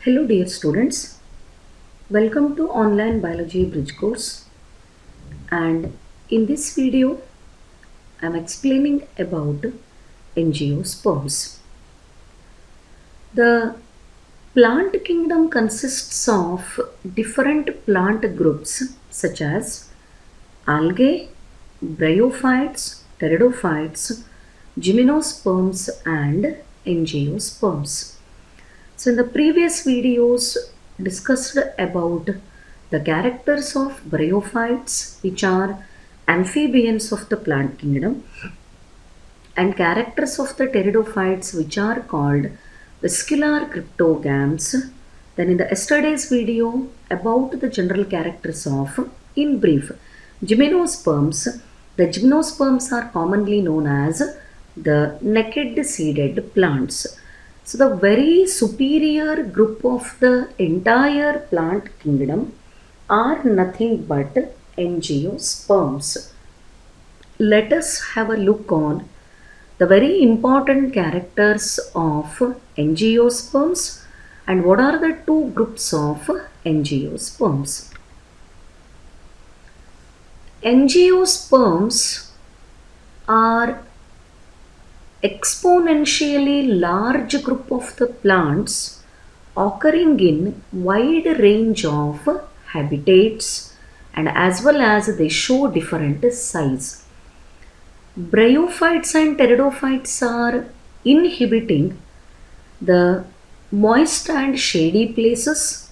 Hello dear students, welcome to online biology bridge course, and in this video I am explaining about angiosperms. The plant kingdom consists of different plant groups such as algae, bryophytes, pteridophytes, gymnosperms and angiosperms. So in the previous videos discussed about the characters of bryophytes, which are amphibians of the plant kingdom, and characters of the pteridophytes, which are called vascular cryptogams. Then in the yesterday's video about the general characters of, in brief, gymnosperms. The gymnosperms are commonly known as the naked seeded plants. So the very superior group of the entire plant kingdom are nothing but angiosperms. Let us have a look on the very important characters of angiosperms and what are the two groups of angiosperms. Angiosperms are exponentially large group of the plants occurring in wide range of habitats and as well as they show different size. Bryophytes and pteridophytes are inhibiting the moist and shady places.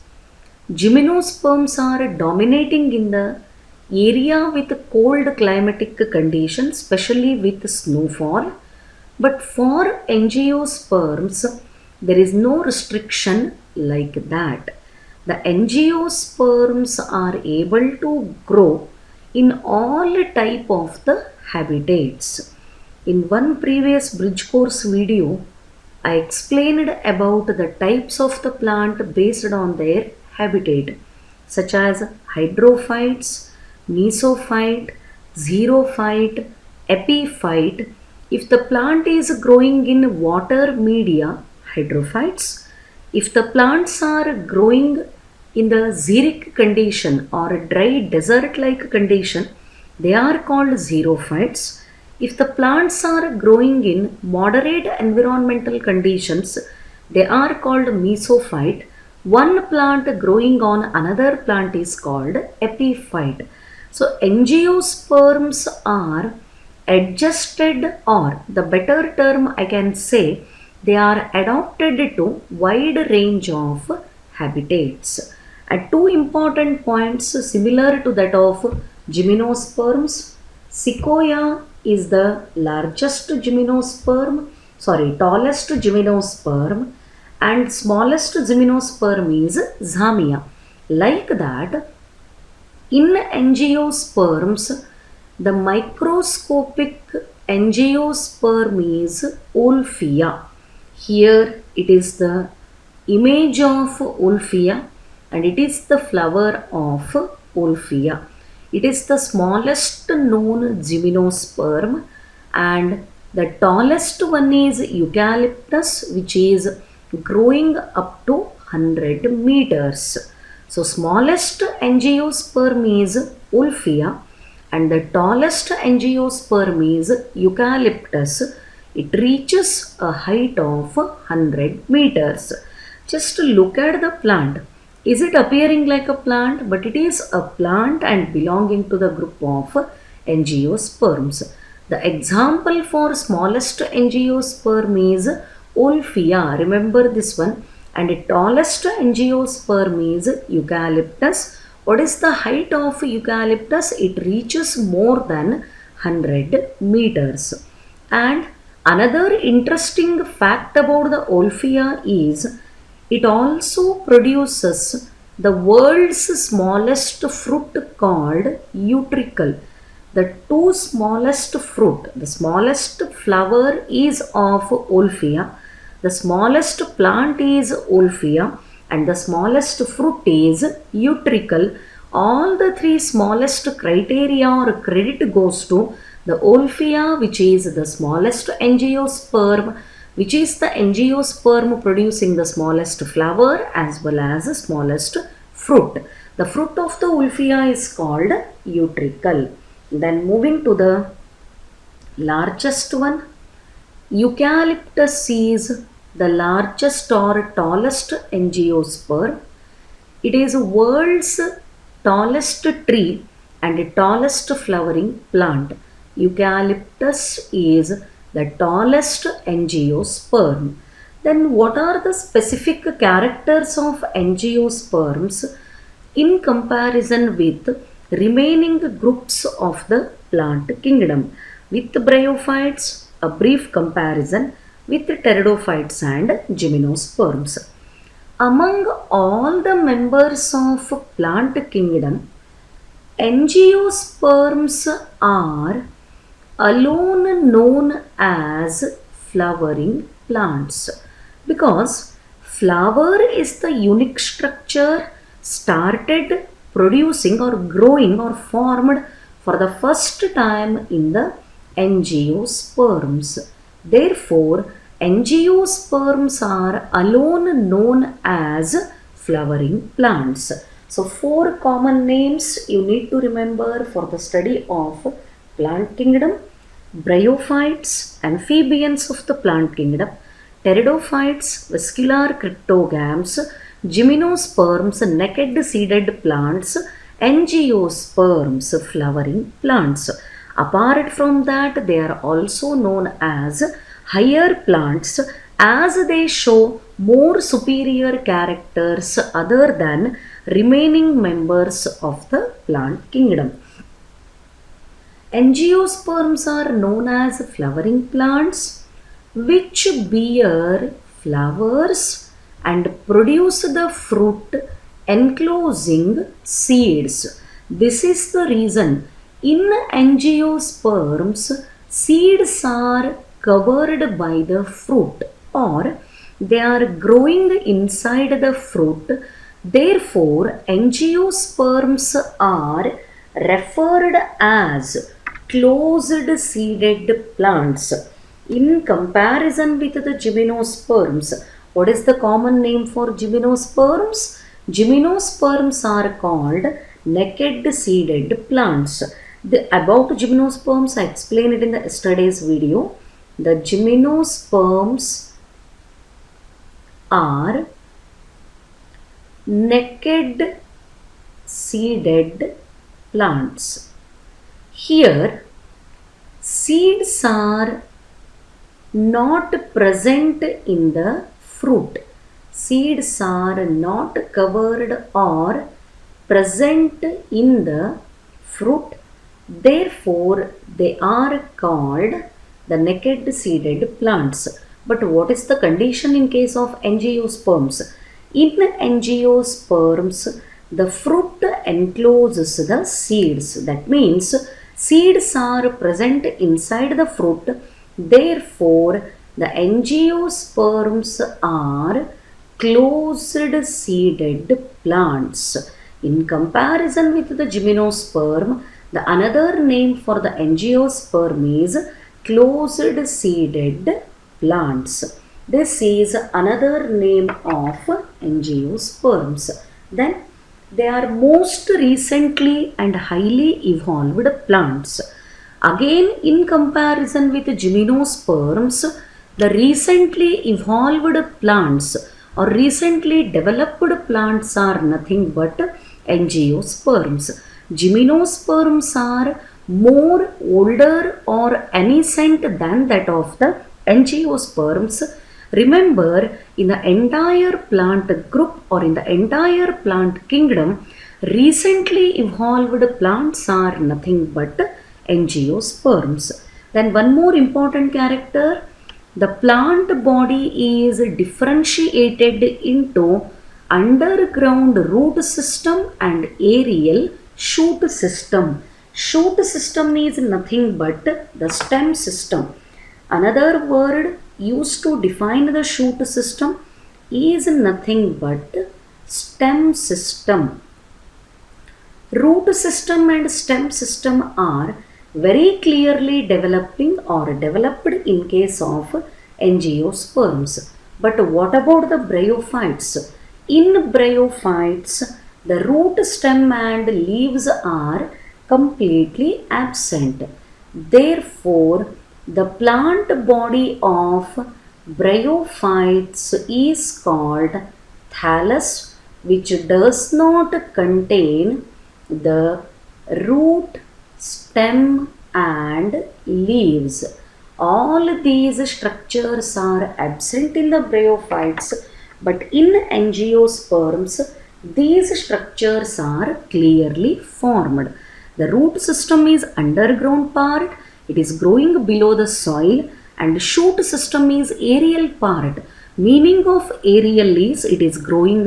Gymnosperms are dominating in the area with cold climatic conditions, especially with snowfall. But for angiosperms, there is no restriction like that. The angiosperms are able to grow in all type of the habitats. In one previous bridge course video, I explained about the types of the plant based on their habitat, such as hydrophytes, mesophyte, xerophyte, epiphyte. If the plant is growing in water media, hydrophytes. If the plants are growing in the xeric condition or a dry desert-like condition, they are called xerophytes. If the plants are growing in moderate environmental conditions, they are called mesophyte. One plant growing on another plant is called epiphyte. So angiosperms are adjusted, or the better term I can say, they are adapted to wide range of habitats. At two important points similar to that of gymnosperms, sequoia is the largest tallest gymnosperm, and smallest gymnosperm is zamia. Like that, in angiosperms, the microscopic angiosperm is Wolffia. Here it is the image of Wolffia and it is the flower of Wolffia. It is the smallest known gymnosperm and the tallest one is Eucalyptus, which is growing up to 100 meters. So smallest angiosperm is Wolffia and the tallest angiosperm is Eucalyptus. It reaches a height of 100 meters. Just look at the plant. Is it appearing like a plant? But it is a plant and belonging to the group of angiosperms. The example for smallest angiosperm is Wolffia. Remember this one. And the tallest angiosperm is Eucalyptus. What is the height of Eucalyptus? It reaches more than 100 meters. And another interesting fact about the Wolffia is it also produces the world's smallest fruit called utricle. The two smallest fruit, the smallest flower is of Wolffia, the smallest plant is Wolffia, and the smallest fruit is utricle. All the three smallest criteria or credit goes to the Wolffia, which is the smallest angiosperm, which is the angiosperm producing the smallest flower as well as the smallest fruit. The fruit of the Wolffia is called utricle. Then moving to the largest one, eucalyptus is the largest or tallest angiosperm. It is the world's tallest tree and tallest flowering plant. Eucalyptus is the tallest angiosperm. Then what are the specific characters of angiosperms in comparison with remaining groups of the plant kingdom? With bryophytes, a brief comparison with pteridophytes and gymnosperms. Among all the members of plant kingdom, angiosperms are alone known as flowering plants because flower is the unique structure started producing or growing or formed for the first time in the angiosperms. Therefore, angiosperms are alone known as flowering plants. So, 4 common names you need to remember for the study of plant kingdom: bryophytes, amphibians of the plant kingdom; pteridophytes, vascular cryptogams; gymnosperms, naked seeded plants; angiosperms, flowering plants. Apart from that, they are also known as higher plants as they show more superior characters other than remaining members of the plant kingdom. Angiosperms are known as flowering plants which bear flowers and produce the fruit enclosing seeds. This is the reason in angiosperms seeds are covered by the fruit or they are growing inside the fruit. Therefore, angiosperms are referred as closed seeded plants. In comparison with the gymnosperms, what is the common name for gymnosperms? Gymnosperms are called naked seeded plants. About gymnosperms, I explained it in the yesterday's video. The gymnosperms are naked seeded plants. Here, seeds are not present in the fruit. Seeds are not covered or present in the fruit. Therefore, they are called the naked seeded plants. But what is the condition in case of angiosperms? In angiosperms, the fruit encloses the seeds. That means seeds are present inside the fruit. Therefore, the angiosperms are closed seeded plants. In comparison with the gymnosperm, the another name for the angiosperm is closed seeded plants. This is another name of angiosperms. Then they are most recently and highly evolved plants. Again, in comparison with gymnosperms, the recently evolved plants or recently developed plants are nothing but angiosperms. Gymnosperms are more older or ancient than that of the angiosperms. Remember, in the entire plant group or in the entire plant kingdom, recently evolved plants are nothing but angiosperms. Then one more important character, the plant body is differentiated into underground root system and aerial shoot system. Shoot system is nothing but the stem system. Another word used to define the shoot system is nothing but stem system. Root system and stem system are very clearly developing or developed in case of angiosperms. But what about the bryophytes? In bryophytes, the root, stem and leaves are completely absent. Therefore, the plant body of bryophytes is called thallus, which does not contain the root, stem and leaves. All these structures are absent in the bryophytes, but in angiosperms, these structures are clearly formed. The root system is underground part, it is growing below the soil, and shoot system is aerial part. Meaning of aerial is it is growing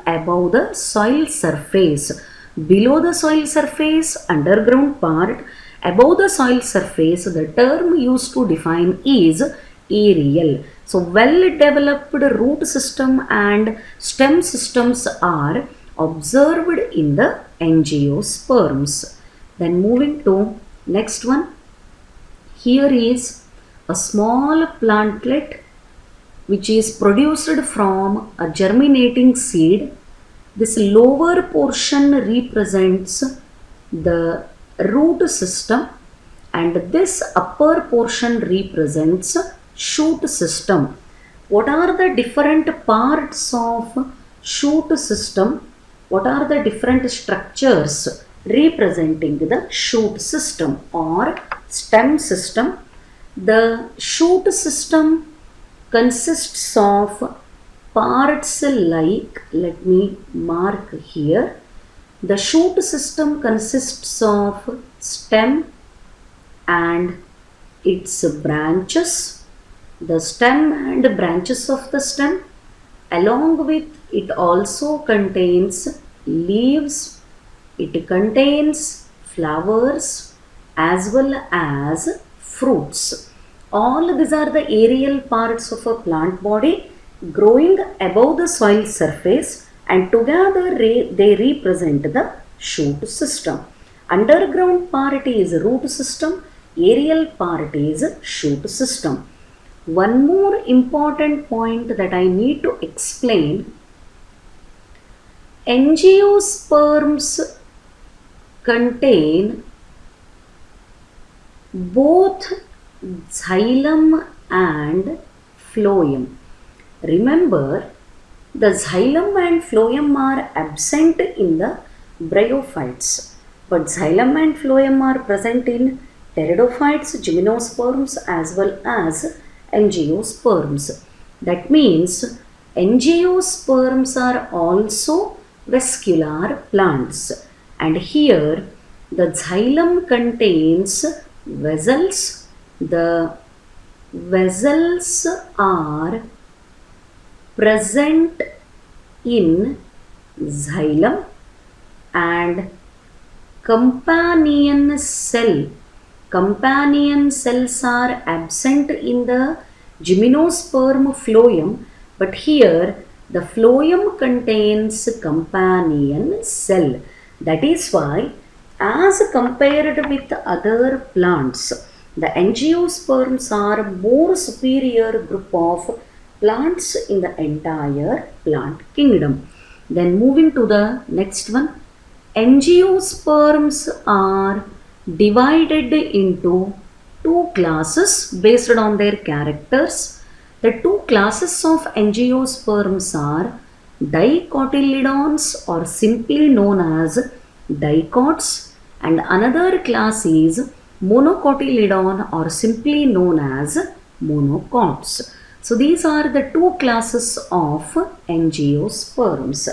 above the soil surface. Below the soil surface, underground part, above the soil surface, the term used to define is aerial. So well developed root system and stem systems are observed in the angiosperms. Then moving to next one. Here is a small plantlet which is produced from a germinating seed. This lower portion represents the root system and this upper portion represents shoot system. What are the different parts of shoot system? What are the different structures representing the shoot system or stem system? The shoot system consists of parts like, let me mark here. The shoot system consists of stem and its branches, the stem and branches of the stem. Along with it also contains leaves, it contains flowers as well as fruits. All these are the aerial parts of a plant body growing above the soil surface, and together they represent the shoot system. Underground part is root system, aerial part is shoot system. One more important point that I need to explain. Angiosperms contain both xylem and phloem. Remember, the xylem and phloem are absent in the bryophytes, but xylem and phloem are present in pteridophytes, gymnosperms as well as angiosperms. That means angiosperms are also vascular plants, and here the xylem contains vessels. The vessels are present in xylem and companion cells are absent in the gymnosperm phloem, but here the phloem contains companion cell. That is why, as compared with other plants, the angiosperms are more superior group of plants in the entire plant kingdom. Then moving to the next one. Angiosperms are divided into two classes based on their characters. The two classes of angiosperms are dicotyledons or simply known as dicots, and another class is monocotyledon or simply known as monocots. So these are the two classes of angiosperms.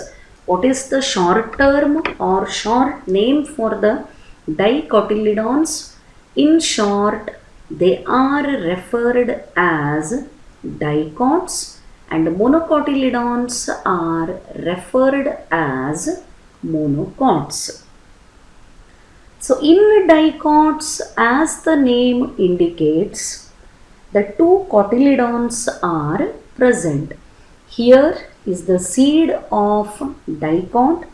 What is the short term or short name for the dicotyledons? In short, they are referred as dicots, and monocotyledons are referred as monocots. So in dicots, as the name indicates, the two cotyledons are present. Here is the seed of dicot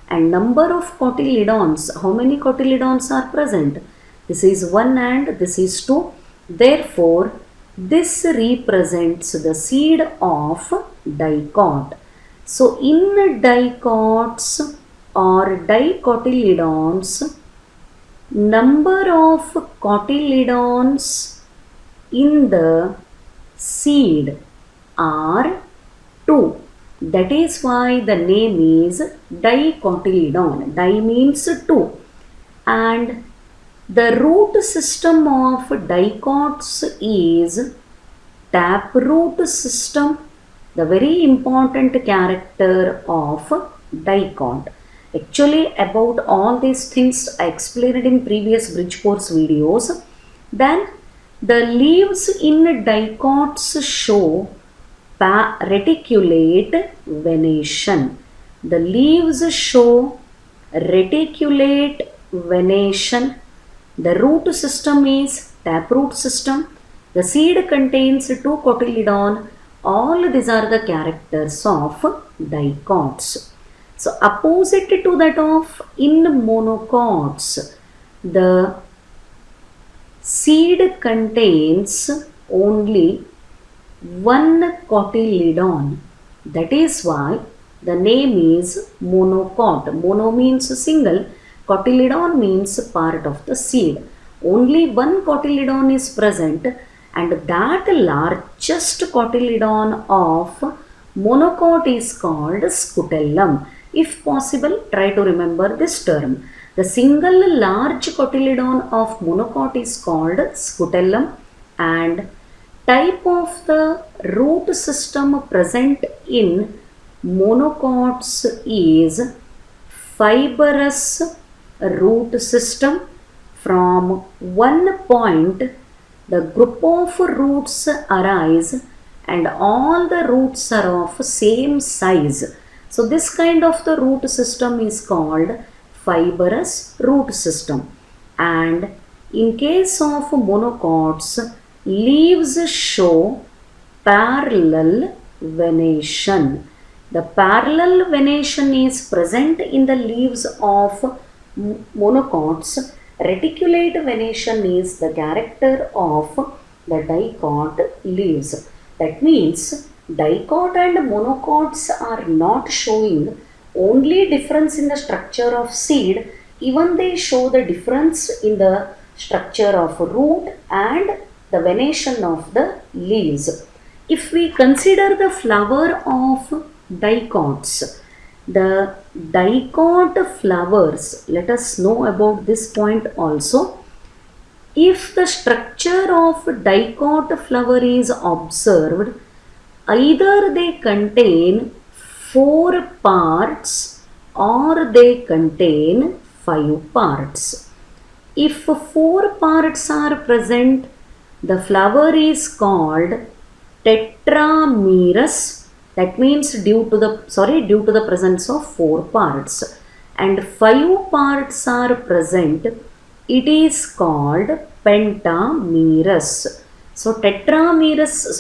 and number of cotyledons. How many cotyledons are present? This is 1 and this is 2. Therefore, This represents the seed of dicot. So in dicots or dicotyledons, number of cotyledons in the seed are 2. That is why the name is dicotyledon. Di means 2. And the root system of dicots is taproot system, the very important character of dicot. Actually, about all these things I explained in previous bridge course videos. Then the leaves in dicots show reticulate venation. The leaves show reticulate venation. The root system is taproot system. The seed contains 2 cotyledon. All these are the characters of dicots. So opposite to that of in monocots, the seed contains only 1 cotyledon. That is why the name is monocot. Mono means single. Cotyledon means part of the seed. Only 1 cotyledon is present, and that largest cotyledon of monocot is called scutellum. If possible, try to remember this term. The single large cotyledon of monocot is called scutellum, and type of the root system present in monocots is fibrous root system. From one point, the group of roots arise and all the roots are of same size. So this kind of the root system is called fibrous root system. And in case of monocots, leaves show parallel venation. The parallel venation is present in the leaves of monocots. Reticulate venation is the character of the dicot leaves. That means dicot and monocots are not showing only difference in the structure of seed, even they show the difference in the structure of root and the venation of the leaves. If we consider the flower of dicots, the dicot flowers, let us know about this point also. If the structure of dicot flower is observed, either they contain 4 parts or they contain 5 parts. If 4 parts are present, the flower is called tetramerous. That means due to the presence of 4 parts, and 5 parts are present, it is called pentamerous. So tetramerous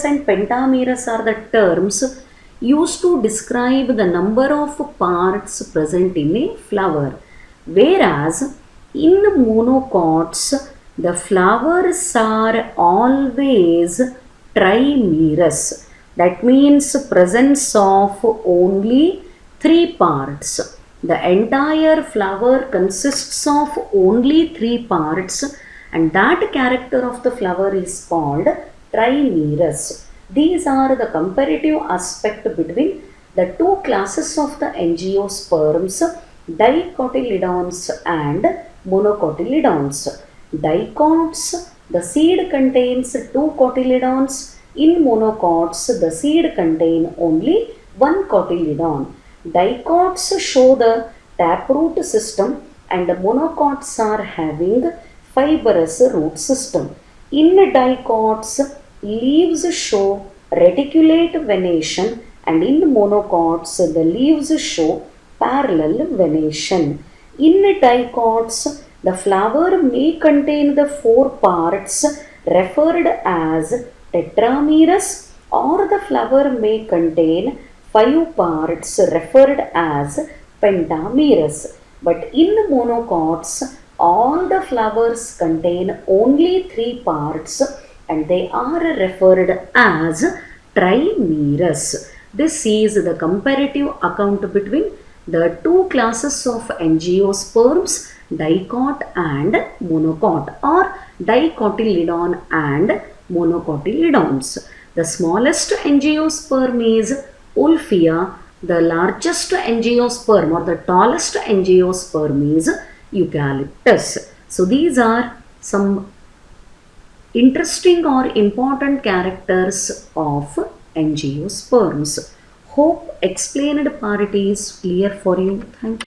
and pentamerous are the terms used to describe the number of parts present in a flower. Whereas in monocots, the flowers are always trimerous. That means presence of only 3 parts. The entire flower consists of only 3 parts, and that character of the flower is called trimerous. These are the comparative aspect between the 2 classes of the angiosperms, dicotyledons and monocotyledons. Dicots, the seed contains 2 cotyledons. In monocots, the seed contain only 1 cotyledon. Dicots show the taproot system, and the monocots are having fibrous root system. In dicots, leaves show reticulate venation, and in monocots, the leaves show parallel venation. In dicots, the flower may contain the 4 parts referred as tetramerous, or the flower may contain 5 parts referred as pentamerous. But in monocots, all the flowers contain only 3 parts, and they are referred as trimerous. This is the comparative account between the two classes of angiosperms, dicot and monocot, or dicotyledon and monocotyledons. The smallest angiosperm is Wolffia. The largest angiosperm or the tallest angiosperm is Eucalyptus. So these are some interesting or important characters of angiosperms. Hope explained part is clear for you. Thank you.